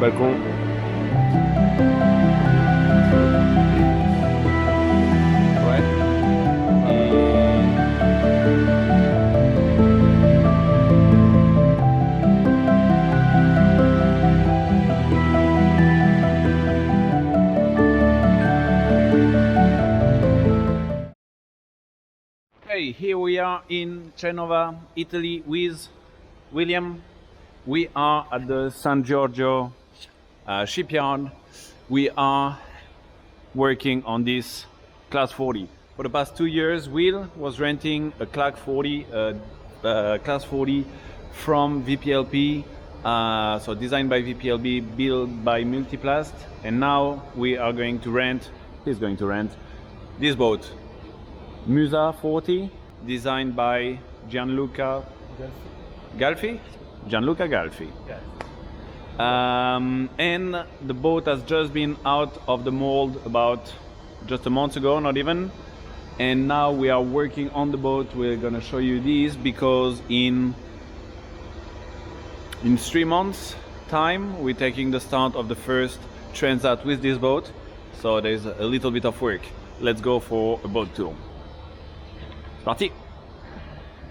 Balcon. Ouais. Hey, here we are in Genova, Italy with William. We are at the San Giorgio shipyard. We are working on this Class 40. For the past 2 years, Will was renting a Class 40 from VPLP, so designed by VPLP, built by Multiplast, and now we are going to rent, he's going to rent this boat, Musa 40, designed by Gianluca Galfi? Gianluca Galfi. Yeah. And the boat has just been out of the mold about just a month ago, not even. And now we are working on the boat. We're gonna show you these because in 3 months time we're taking the start of the first transat with this boat. So there's a little bit of work. Let's go for a boat tour. C'est parti!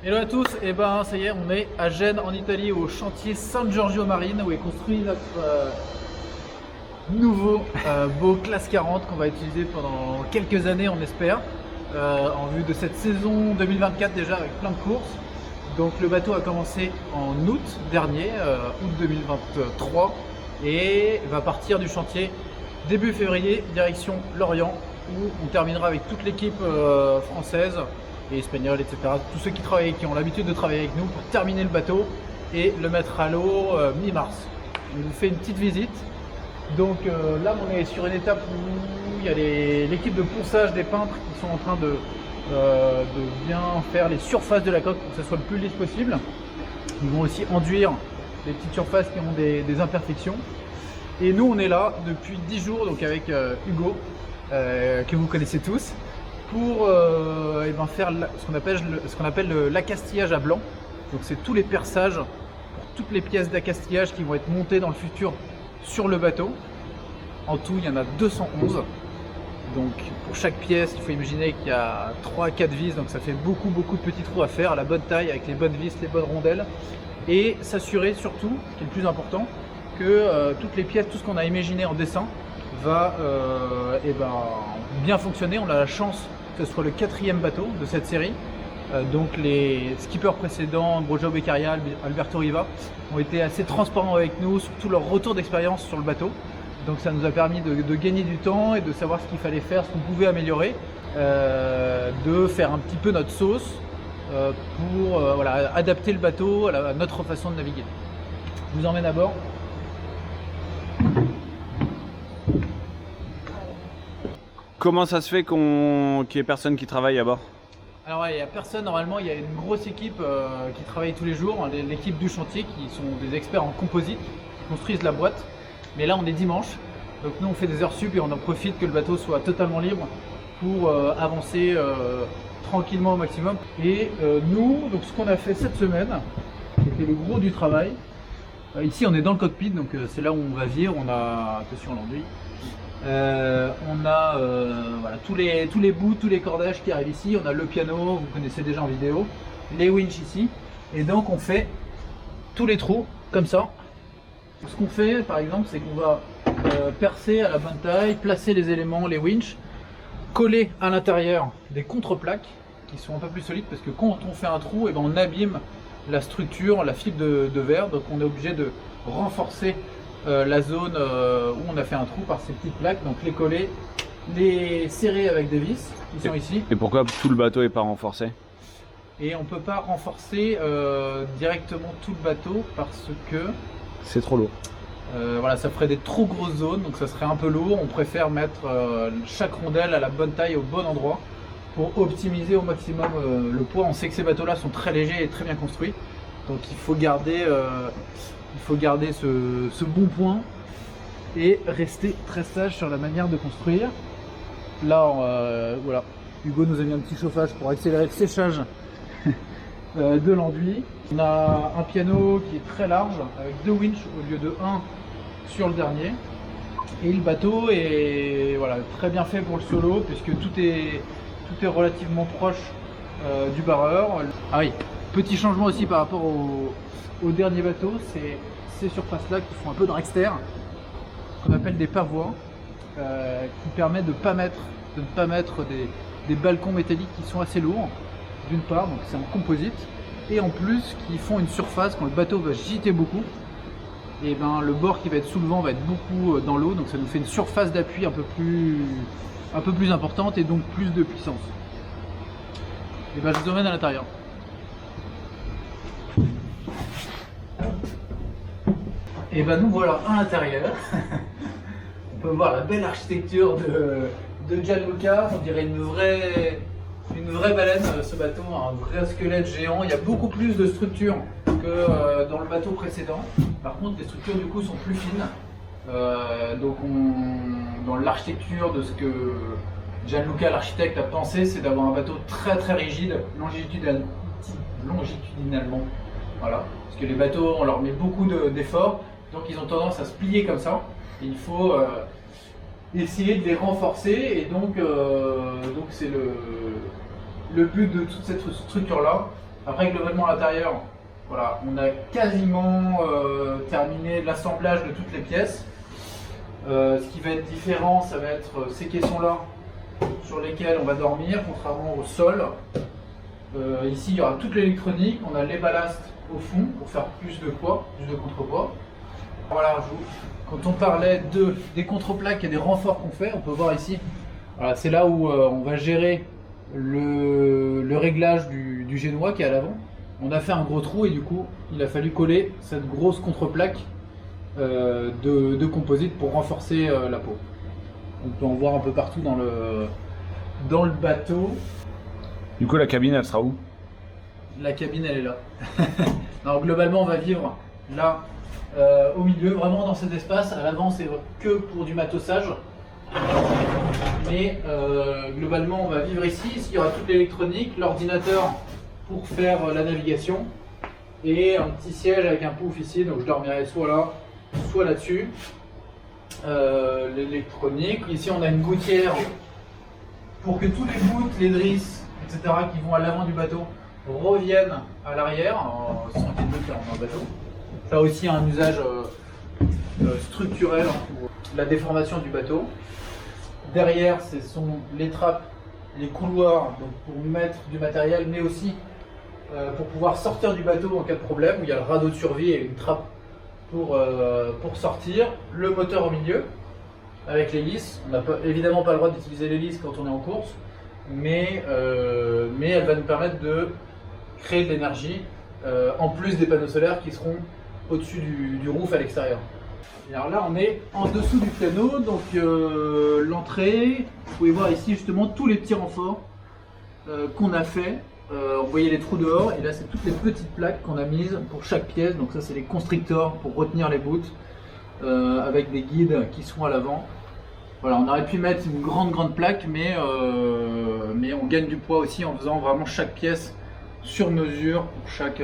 Hello à tous, et ben ça y est, on est à Gênes en Italie au chantier San Giorgio Marine où est construit notre nouveau beau classe 40 qu'on va utiliser pendant quelques années on espère, en vue de cette saison 2024 déjà avec plein de courses. Donc le bateau a commencé en août dernier, août 2023, et va partir du chantier début février direction Lorient où on terminera avec toute l'équipe française et espagnols, etc. Tous ceux qui ont l'habitude de travailler avec nous pour terminer le bateau et le mettre à l'eau mi-mars. On vous fait une petite visite. Donc là, on est sur une étape où il y a l'équipe de ponçage des peintres qui sont en train de bien faire les surfaces de la coque pour que ça soit le plus lisse possible. Ils vont aussi enduire les petites surfaces qui ont des imperfections. Et nous, on est là depuis 10 jours, donc avec Hugo, que vous connaissez tous, pour faire ce qu'on appelle l'accastillage à blanc. Donc c'est tous les perçages pour toutes les pièces d'accastillage qui vont être montées dans le futur sur le bateau. En tout, il y en a 211. Donc pour chaque pièce, il faut imaginer qu'il y a 3 à 4 vis, donc ça fait beaucoup de petits trous à faire à la bonne taille, avec les bonnes vis, les bonnes rondelles. Et s'assurer surtout, ce qui est le plus important, que toutes les pièces, tout ce qu'on a imaginé en dessin va bien fonctionner. On a la chance que ce soit le 4e bateau de cette série. Donc les skippers précédents, Brojo Beccaria, Alberto Riva, ont été assez transparents avec nous sur tout leur retour d'expérience sur le bateau. Donc ça nous a permis de gagner du temps et de savoir ce qu'il fallait faire, ce qu'on pouvait améliorer, de faire un petit peu notre sauce pour adapter le bateau à notre façon de naviguer. Je vous emmène à bord. Comment ça se fait qu'il n'y ait personne qui travaille à bord? Alors ouais, il n'y a personne, normalement il y a une grosse équipe qui travaille tous les jours, l'équipe du chantier qui sont des experts en composite, qui construisent la boîte. Mais là on est dimanche, donc nous on fait des heures sup et on en profite que le bateau soit totalement libre pour avancer tranquillement au maximum. Et nous, donc ce qu'on a fait cette semaine, c'était le gros du travail. Ici on est dans le cockpit, donc c'est là où on va vivre, on a, attention l'enduit. On a tous les bouts, tous les cordages qui arrivent ici. On a le piano, vous connaissez déjà en vidéo, les winches ici. Et donc on fait tous les trous comme ça. Ce qu'on fait par exemple, c'est qu'on va percer à la bonne taille, placer les éléments, les winches, coller à l'intérieur des contreplaques qui sont un peu plus solides parce que quand on fait un trou, on abîme la structure, la fibre de verre. Donc on est obligé de renforcer la zone où on a fait un trou par ces petites plaques, donc les coller, les serrer avec des vis qui sont ici. Et pourquoi tout le bateau n'est pas renforcé? Et on ne peut pas renforcer directement tout le bateau parce que c'est trop lourd. Voilà, ça ferait des trop grosses zones, donc ça serait un peu lourd. On préfère mettre chaque rondelle à la bonne taille, au bon endroit, pour optimiser au maximum le poids. On sait que ces bateaux-là sont très légers et très bien construits, donc il faut garder ce bon point et rester très sage sur la manière de construire. Là, voilà, Hugo nous a mis un petit chauffage pour accélérer le séchage de l'enduit. On a un piano qui est très large avec 2 winches au lieu de 1 sur le dernier. Et le bateau est voilà, très bien fait pour le solo puisque tout est relativement proche du barreur. Ah oui, petit changement aussi par rapport au dernier bateau, c'est ces surfaces là qui font un peu de dragster, qu'on appelle des pavois, qui permettent de ne pas mettre des balcons métalliques qui sont assez lourds d'une part, donc c'est en composite, et en plus qui font une surface quand le bateau va gîter beaucoup, et ben le bord qui va être sous le vent va être beaucoup dans l'eau, donc ça nous fait une surface d'appui un peu plus importante et donc plus de puissance. Et ben je vous emmène à l'intérieur. Et ben nous voilà à l'intérieur. On peut voir la belle architecture de Gianluca. On dirait une vraie baleine, ce bateau, un vrai squelette géant. Il y a beaucoup plus de structures que dans le bateau précédent. Par contre, les structures du coup sont plus fines. Donc dans l'architecture de ce que Gianluca l'architecte a pensé, c'est d'avoir un bateau très très rigide, longitudinalement. Voilà. Parce que les bateaux, on leur met beaucoup d'efforts, donc ils ont tendance à se plier comme ça. Et il faut essayer de les renforcer, et donc c'est le but de toute cette structure là. Après, globalement à l'intérieur, voilà, on a quasiment terminé l'assemblage de toutes les pièces. Ce qui va être différent, ça va être ces caissons là sur lesquels on va dormir, contrairement au sol. Ici il y aura toute l'électronique, on a les ballasts au fond pour faire plus de poids, plus de contrepoids. Voilà, quand on parlait des contreplaques et des renforts qu'on fait, on peut voir ici, voilà, c'est là où on va gérer le réglage du génois qui est à l'avant. On a fait un gros trou et du coup il a fallu coller cette grosse contreplaque de composite pour renforcer la peau. On peut en voir un peu partout dans le bateau. Du coup, la cabine, elle sera où? La cabine, elle est là. Alors globalement, on va vivre là, au milieu, vraiment dans cet espace. À l'avant, c'est que pour du matossage. Mais globalement, on va vivre ici. Ici, il y aura toute l'électronique, l'ordinateur pour faire la navigation, et un petit siège avec un pouf ici. Donc je dormirai soit là, soit là-dessus. L'électronique. Ici, on a une gouttière pour que tous les voûtes, les drisses, etc., qui vont à l'avant du bateau reviennent à l'arrière, sans qu'il y ait de qui rentrent dans le bateau. Ça a aussi un usage structurel pour la déformation du bateau. Derrière, ce sont les trappes, les couloirs, donc pour mettre du matériel, mais aussi pour pouvoir sortir du bateau en cas de problème, où il y a le radeau de survie et une trappe pour sortir. Le moteur au milieu, avec l'hélice. On n'a évidemment pas le droit d'utiliser l'hélice quand on est en course, mais elle va nous permettre de créer de l'énergie, en plus des panneaux solaires qui seront au-dessus du roof à l'extérieur. Alors là, on est en dessous du piano, donc l'entrée, vous pouvez voir ici justement tous les petits renforts qu'on a fait. Vous voyez les trous dehors, et là c'est toutes les petites plaques qu'on a mises pour chaque pièce. Donc ça, c'est les constrictors pour retenir les bouts, avec des guides qui sont à l'avant. Voilà, on aurait pu mettre une grande plaque, mais on gagne du poids aussi en faisant vraiment chaque pièce sur mesure pour chaque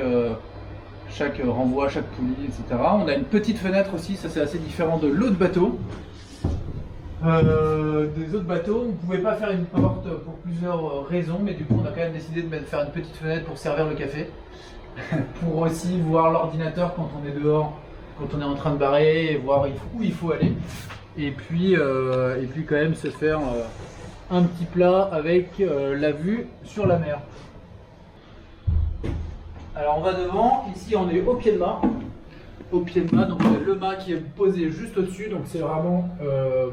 renvoi, chaque poulie, etc. On a une petite fenêtre aussi, ça c'est assez différent de l'autre bateau. Des autres bateaux, on ne pouvait pas faire une porte pour plusieurs raisons, mais du coup on a quand même décidé de faire une petite fenêtre pour servir le café, pour aussi voir l'ordinateur quand on est dehors, quand on est en train de barrer, et voir où il faut aller. Et puis quand même se faire un petit plat avec la vue sur la mer. Alors on va devant, ici on est au pied de mât. Au pied de mât, donc on a le mât qui est posé juste au-dessus, donc c'est vraiment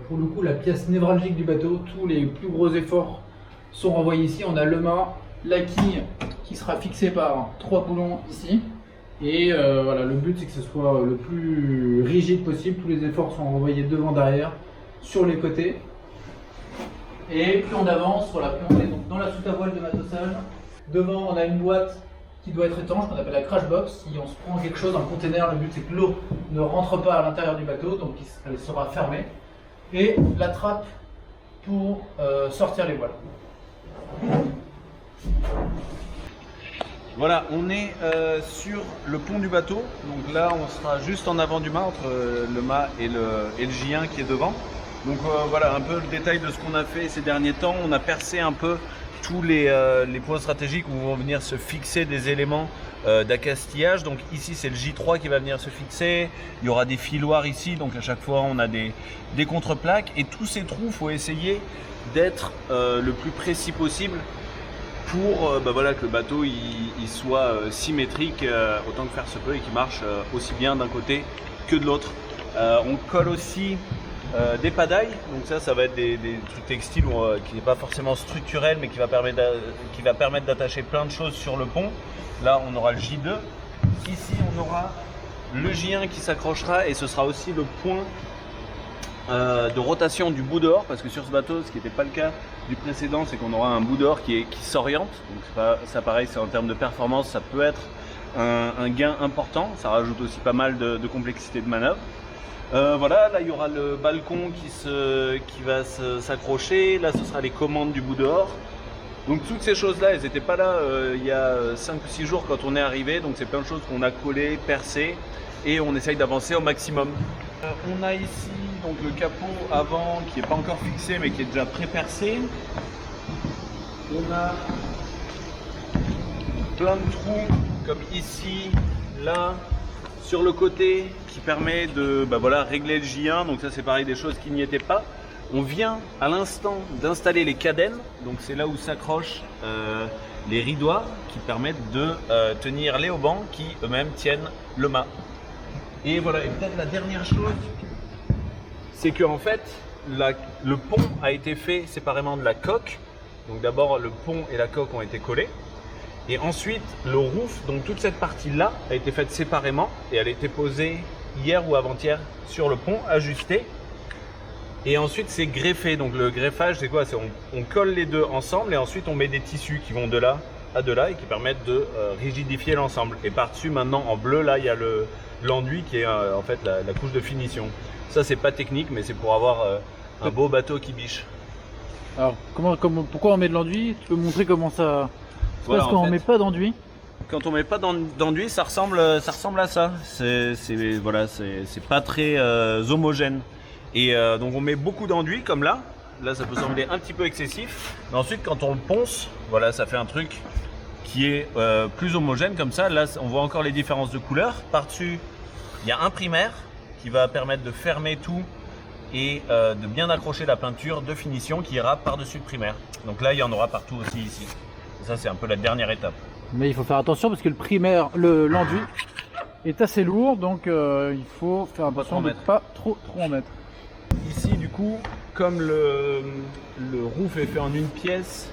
pour le coup la pièce névralgique du bateau. Tous les plus gros efforts sont renvoyés ici. On a le mât, la quille qui sera fixée par 3 boulons ici, Et voilà, le but c'est que ce soit le plus rigide possible. Tous les efforts sont envoyés devant, derrière, sur les côtés. Et plus on avance, voilà, plus on est donc dans la soute à voile de matossage. Devant, on a une boîte qui doit être étanche, qu'on appelle la crash box. Si on se prend quelque chose, un container, le but c'est que l'eau ne rentre pas à l'intérieur du bateau, donc elle sera fermée. Et la trappe pour sortir les voiles. Voilà, on est sur le pont du bateau. Donc là, on sera juste en avant du mât, entre le mât et le J1 qui est devant. Donc voilà, un peu le détail de ce qu'on a fait ces derniers temps. On a percé un peu tous les points stratégiques où vont venir se fixer des éléments d'accastillage. Donc ici, c'est le J3 qui va venir se fixer. Il y aura des filoirs ici, donc à chaque fois, on a des contreplaques. Et tous ces trous, il faut essayer d'être le plus précis possible pour voilà, que le bateau il soit symétrique autant que faire se peut et qu'il marche aussi bien d'un côté que de l'autre. On colle aussi des padailles, donc ça va être des trucs textiles qui n'est pas forcément structurel mais qui va permettre d'attacher plein de choses sur le pont. Là on aura le J2, ici on aura le J1 qui s'accrochera et ce sera aussi le point de rotation du bout dehors, parce que sur ce bateau, ce qui n'était pas le cas du précédent, c'est qu'on aura un bout dehors qui s'oriente. Donc ça pareil, c'est en termes de performance, ça peut être un gain important. Ça rajoute aussi pas mal de complexité de manœuvre. Voilà, là il y aura le balcon qui va s'accrocher. Là ce sera les commandes du bout dehors. Donc toutes ces choses-là, elles n'étaient pas là il y a 5 ou 6 jours quand on est arrivé. Donc c'est plein de choses qu'on a collées, percées et on essaye d'avancer au maximum. On a ici donc le capot avant qui n'est pas encore fixé mais qui est déjà pré-percé. On a plein de trous comme ici, là, sur le côté qui permet de voilà, régler le J1. Donc ça c'est pareil, des choses qui n'y étaient pas. On vient à l'instant d'installer les cadènes, donc c'est là où s'accrochent les ridoirs qui permettent de tenir les haubans qui eux-mêmes tiennent le mât. Et voilà, et peut-être la dernière chose, c'est que en fait, le pont a été fait séparément de la coque. Donc d'abord, le pont et la coque ont été collés. Et ensuite, le roof, donc toute cette partie-là, a été faite séparément. Et elle a été posée hier ou avant-hier sur le pont, ajustée. Et ensuite, c'est greffé. Donc le greffage, c'est quoi? On colle les deux ensemble et ensuite on met des tissus qui vont de là à de là et qui permettent de rigidifier l'ensemble. Et par-dessus, maintenant, en bleu, là, il y a l'enduit qui est en fait la couche de finition. Ça c'est pas technique mais c'est pour avoir un beau bateau qui biche. Alors pourquoi on met de l'enduit? Tu peux montrer comment ça se voilà, passe quand on met pas d'enduit? Quand on met pas d'enduit, ça ressemble à ça. Voilà, c'est pas très homogène. Et donc on met beaucoup d'enduit comme là. Là ça peut sembler un petit peu excessif. Mais ensuite quand on le ponce, voilà, ça fait un truc qui est plus homogène comme ça. Là on voit encore les différences de couleurs. Par-dessus il y a un primaire qui va permettre de fermer tout et de bien accrocher la peinture de finition qui ira par-dessus le primaire. Donc là il y en aura partout aussi ici. Et ça c'est un peu la dernière étape. Mais il faut faire attention parce que le primaire, l'enduit est assez lourd, donc il faut faire attention de ne pas trop en mettre. Ici du coup, comme le roof est fait en une pièce,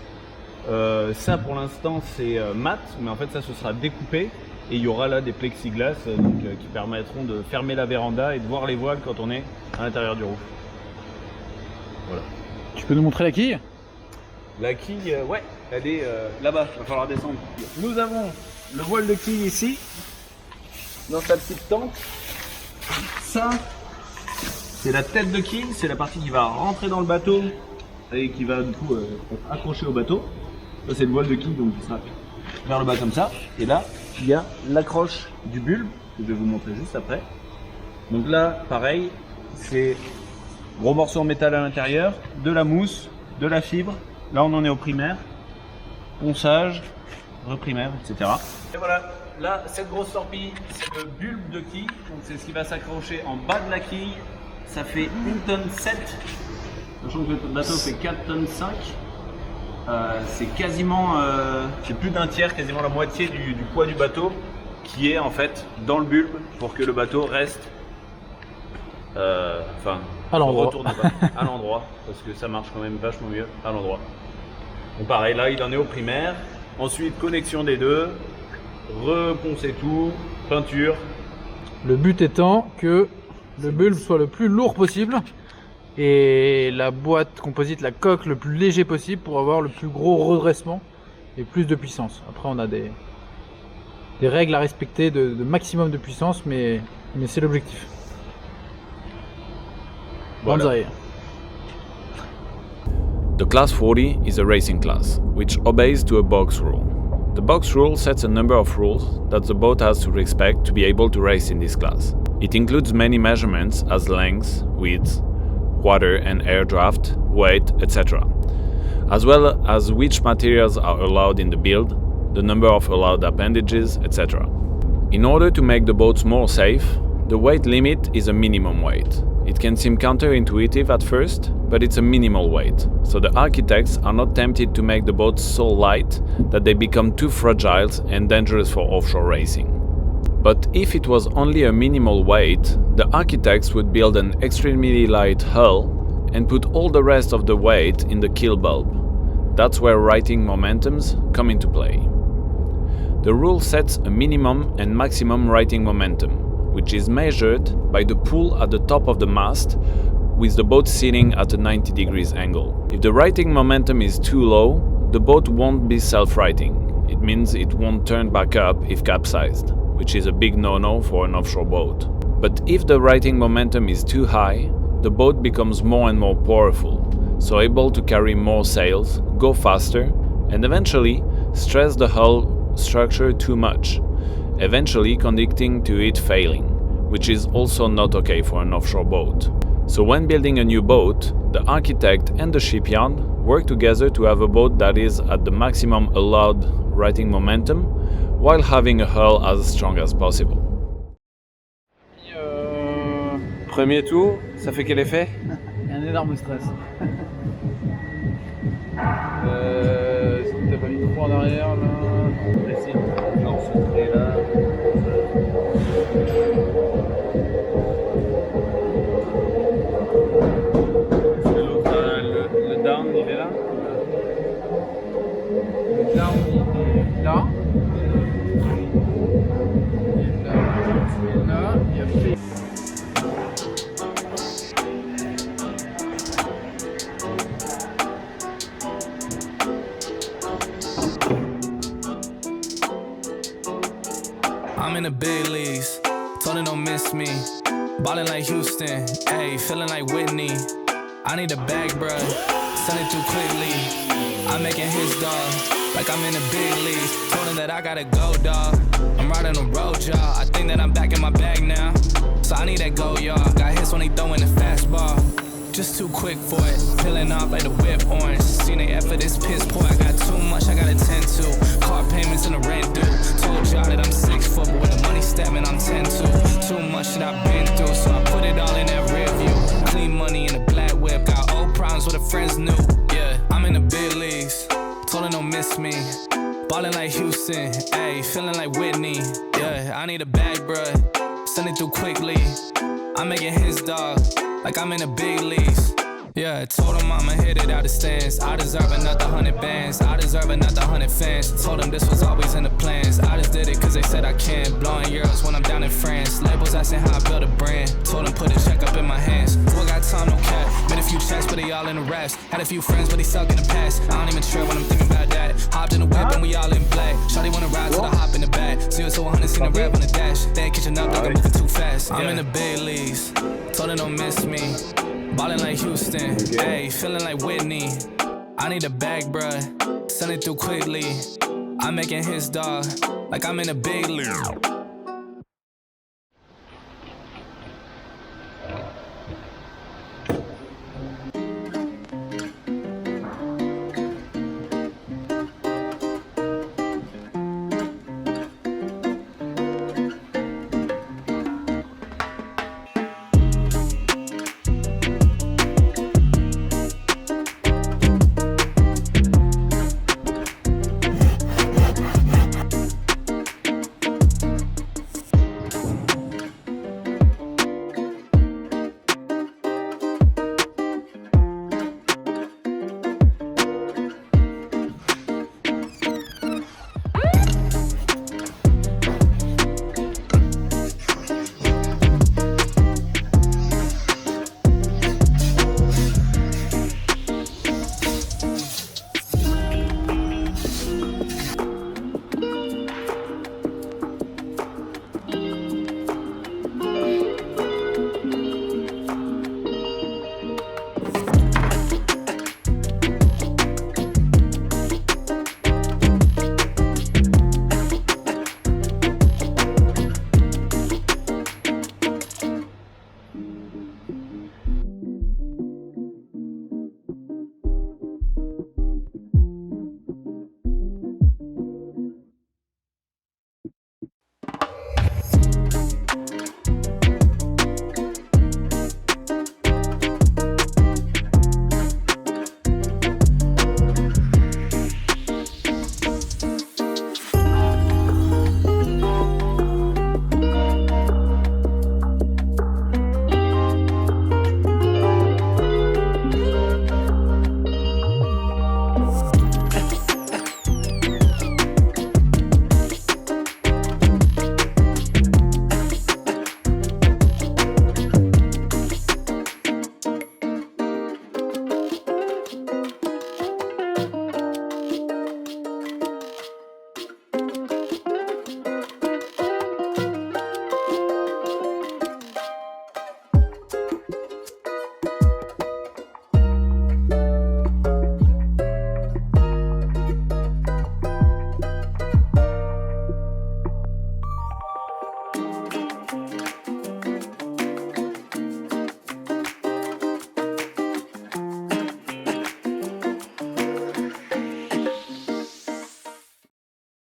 ça pour l'instant c'est mat, mais en fait ça ce sera découpé. Et il y aura là des plexiglas qui permettront de fermer la véranda et de voir les voiles quand on est à l'intérieur du roof. Voilà. Tu peux nous montrer la quille? La quille, ouais, elle est là-bas, il va falloir descendre. Nous avons le voile de quille ici, dans sa petite tente. Ça, c'est la tête de quille, c'est la partie qui va rentrer dans le bateau et qui va du coup être accrochée au bateau. Ça c'est le voile de quille, donc qui sera vers le bas comme ça. Et là, il y a l'accroche du bulbe que je vais vous montrer juste après. Donc là, pareil, c'est gros morceau en métal à l'intérieur, de la mousse, de la fibre. Là, on en est au primaire, ponçage, reprimaire, etc. Et voilà, là, cette grosse torpille, c'est le bulbe de quille. Donc c'est ce qui va s'accrocher en bas de la quille. Ça fait 1,7 tonne. Sachant que le bateau fait 4,5 tonnes. C'est quasiment, c'est plus d'un tiers, quasiment la moitié du poids du bateau qui est en fait dans le bulbe pour que le bateau reste, à l'endroit. Retourne pas à l'endroit parce que ça marche quand même vachement mieux à l'endroit. Donc pareil, là il en est au primaire. Ensuite connexion des deux, reponcer tout peinture. Le but étant que le bulbe soit le plus lourd possible et la boîte composite, la coque, le plus léger possible pour avoir le plus gros redressement et plus de puissance. Après on a des règles à respecter de maximum de puissance, mais c'est l'objectif. Voilà. Banzai. The Class 40 is a racing class, which obeys to a box rule. The box rule sets a number of rules that the boat has to respect to be able to race in this class. It includes many measurements as length, width, water and air draft, weight, etc., as well as which materials are allowed in the build, the number of allowed appendages, etc. In order to make the boats more safe, the weight limit is a minimum weight. It can seem counterintuitive at first, but it's a minimal weight, so the architects are not tempted to make the boats so light that they become too fragile and dangerous for offshore racing. But if it was only a minimal weight, the architects would build an extremely light hull and put all the rest of the weight in the keel bulb. That's where righting momentums come into play. The rule sets a minimum and maximum righting momentum, which is measured by the pull at the top of the mast with the boat sitting at a 90 degrees angle. If the righting momentum is too low, the boat won't be self-righting. It means it won't turn back up if capsized, which is a big no-no for an offshore boat. But if the righting momentum is too high, the boat becomes more and more powerful, so able to carry more sails, go faster, and eventually stress the hull structure too much, eventually conducting to it failing, which is also not okay for an offshore boat. So when building a new boat, the architect and the shipyard work together to have a boat that is at the maximum allowed righting momentum while having a hull as strong as possible. Premier tour, ça fait quel effet? Un énorme stress. Est-ce que t'as pas mis trop en arrière là? Genre centré là. Le down, il est là? Le down il est là. Il est là. Et après. I'm in the big leagues, told him don't miss me. Ballin' like Houston, ayy, feeling like Whitney. I need a bag, bruh, send it too quickly. I'm making his dog, like I'm in the big leagues. Told him that I gotta go, dog. I'm riding a road, y'all. I think that I'm back in my bag now. So I need that go, y'all. Got hits when he throwing the fastball. Just too quick for it, peeling off like the whip orange. Seen they effort, this piss poor. I got too much, I gotta tend to. Car payments and the rent due. Told y'all that I'm 6 foot, but with the money stepping, I'm 10-2. Too much shit I've been through, so I put it all in that rear view. Clean money in a black whip, got old problems with the friends new. Yeah, I'm in the big leagues, told her don't miss me. Ballin' like Houston, ayy, feeling like Whitney. Yeah, I need a bag, bruh, send it through quickly. I'm making his dog, like I'm in the big leagues. Yeah, I told him I'ma hit it out the stands. I deserve another 100 bands. I deserve another 100 fans. Told them this was always in the plans. I just did it cause they said I can. Blowing euros when I'm down in France. Labels asking how I build a brand. Told them put a check up in my hands. Boy got time, no cap. Made a few checks, but they all in the raps. Had a few friends, but they suck in the past. I don't even trip when I'm thinking about that. Hopped in the whip and we all in black. Shawty wanna ride till I hop in the back. 0 to 100, seen the rap on the dash. They ain't catching up, like I'm moving too fast. I'm in the big leagues. Told them don't miss me. Ballin' like Houston, ayy, feeling like Whitney. I need a bag, bruh, send it through quickly. I'm making his dog, like I'm in a big league.